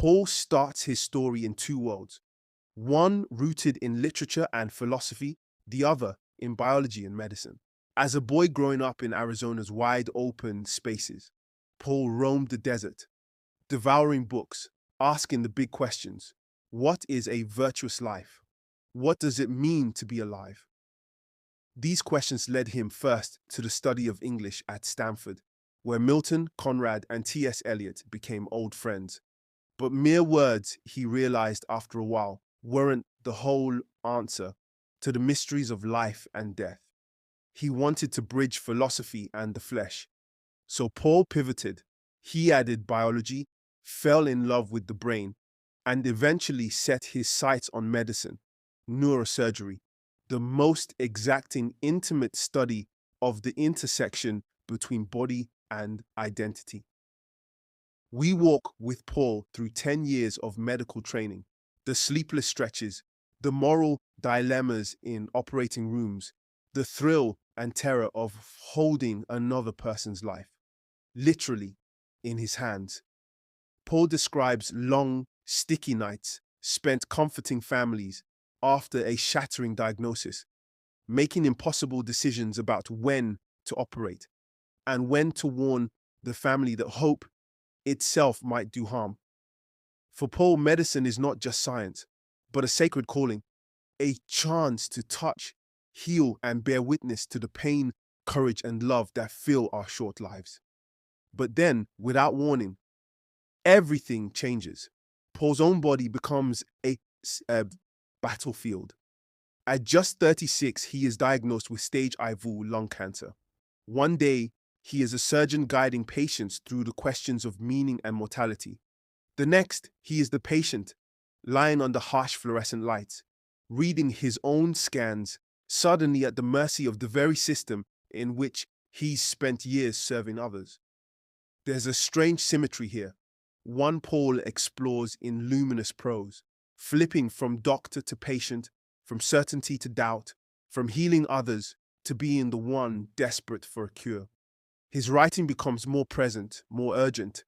Paul starts his story in two worlds, one rooted in literature and philosophy, the other in biology and medicine. As a boy growing up in Arizona's wide open spaces, Paul roamed the desert, devouring books, asking the big questions. What is a virtuous life? What does it mean to be alive? These questions led him first to the study of English at Stanford, where Milton, Conrad, and T.S. Eliot became old friends. But mere words, he realized after a while, weren't the whole answer to the mysteries of life and death. He wanted to bridge philosophy and the flesh. So Paul pivoted. He added biology, fell in love with the brain, and eventually set his sights on medicine, neurosurgery, the most exacting, intimate study of the intersection between body and identity. We walk with Paul through 10 years of medical training, the sleepless stretches, the moral dilemmas in operating rooms, the thrill and terror of holding another person's life, literally in his hands. Paul describes long, sticky nights spent comforting families after a shattering diagnosis, making impossible decisions about when to operate and when to warn the family that hope itself might do harm. For Paul, medicine is not just science, but a sacred calling, a chance to touch, heal, and bear witness to the pain, courage, and love that fill our short lives. But then, without warning, everything changes. Paul's own body becomes a battlefield. At just 36, he is diagnosed with stage IV lung cancer. One day, he is a surgeon guiding patients through the questions of meaning and mortality. The next, he is the patient, lying under harsh fluorescent lights, reading his own scans, suddenly at the mercy of the very system in which he's spent years serving others. There's a strange symmetry here. One Paul explores in luminous prose, flipping from doctor to patient, from certainty to doubt, from healing others to being the one desperate for a cure. His writing becomes more present, more urgent.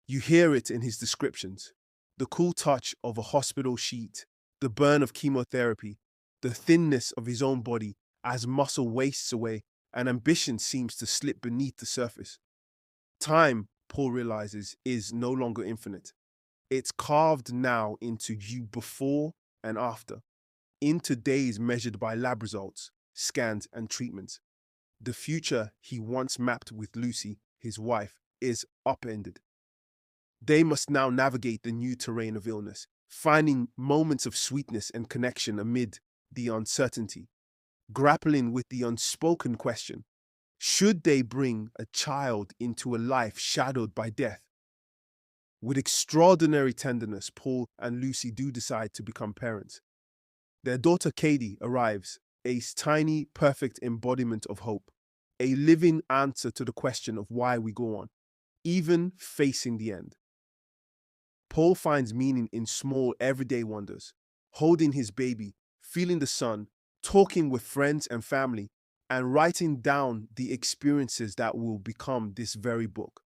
You hear it in his descriptions. The cool touch of a hospital sheet, the burn of chemotherapy, the thinness of his own body as muscle wastes away and ambition seems to slip beneath the surface. Time, Paul realizes, is no longer infinite. It's carved now into you before and after, into days measured by lab results, scans, and treatments. The future he once mapped with Lucy, his wife, is upended. They must now navigate the new terrain of illness, finding moments of sweetness and connection amid the uncertainty, grappling with the unspoken question, should they bring a child into a life shadowed by death? With extraordinary tenderness, Paul and Lucy do decide to become parents. Their daughter Katie arrives, a tiny, perfect embodiment of hope, a living answer to the question of why we go on, even facing the end. Paul finds meaning in small, everyday wonders, holding his baby, feeling the sun, talking with friends and family, and writing down the experiences that will become this very book.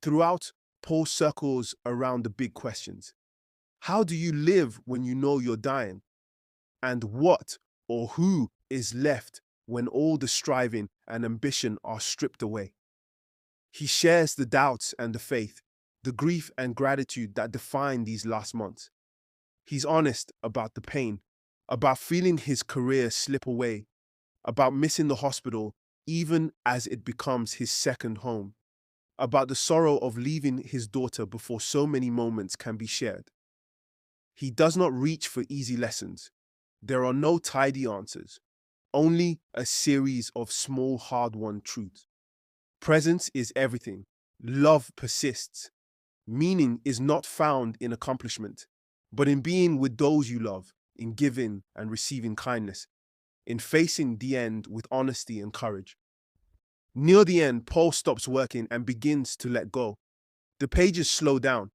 Throughout, Paul circles around the big questions. How do you live when you know you're dying? And what or who is left when all the striving and ambition are stripped away? He shares the doubts and the faith, the grief and gratitude that define these last months. He's honest about the pain, about feeling his career slip away, about missing the hospital even as it becomes his second home, about the sorrow of leaving his daughter before so many moments can be shared. He does not reach for easy lessons. There are no tidy answers, only a series of small, hard-won truths. Presence is everything. Love persists. Meaning is not found in accomplishment, but in being with those you love, in giving and receiving kindness, in facing the end with honesty and courage. Near the end, Paul stops working and begins to let go. The pages slow down.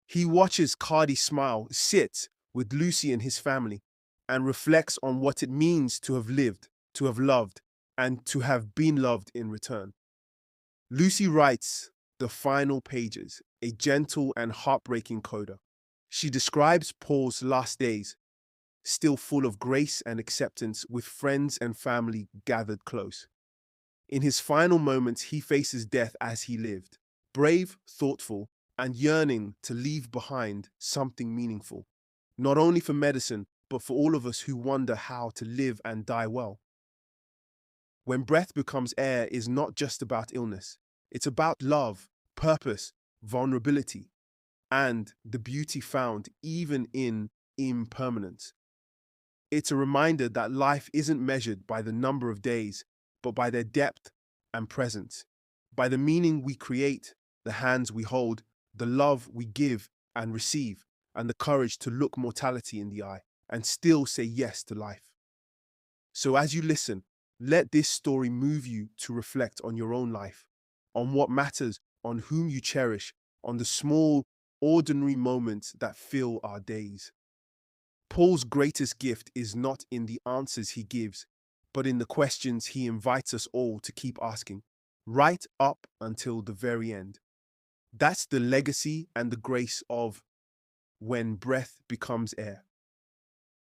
He watches Cardi smile, sit with Lucy and his family, and reflects on what it means to have lived, to have loved, and to have been loved in return. Lucy writes the final pages, a gentle and heartbreaking coda. She describes Paul's last days, still full of grace and acceptance, with friends and family gathered close. In his final moments, he faces death as he lived, brave, thoughtful, and yearning to leave behind something meaningful, not only for medicine, but for all of us who wonder how to live and die well. When breath becomes air is not just about illness, it's about love, purpose, vulnerability, and the beauty found even in impermanence. It's a reminder that life isn't measured by the number of days, but by their depth and presence, by the meaning we create, the hands we hold, the love we give and receive, and the courage to look mortality in the eye and still say yes to life. So as you listen, let this story move you to reflect on your own life, on what matters, on whom you cherish, on the small, ordinary moments that fill our days. Paul's greatest gift is not in the answers he gives, but in the questions he invites us all to keep asking, right up until the very end. That's the legacy and the grace of when breath becomes air.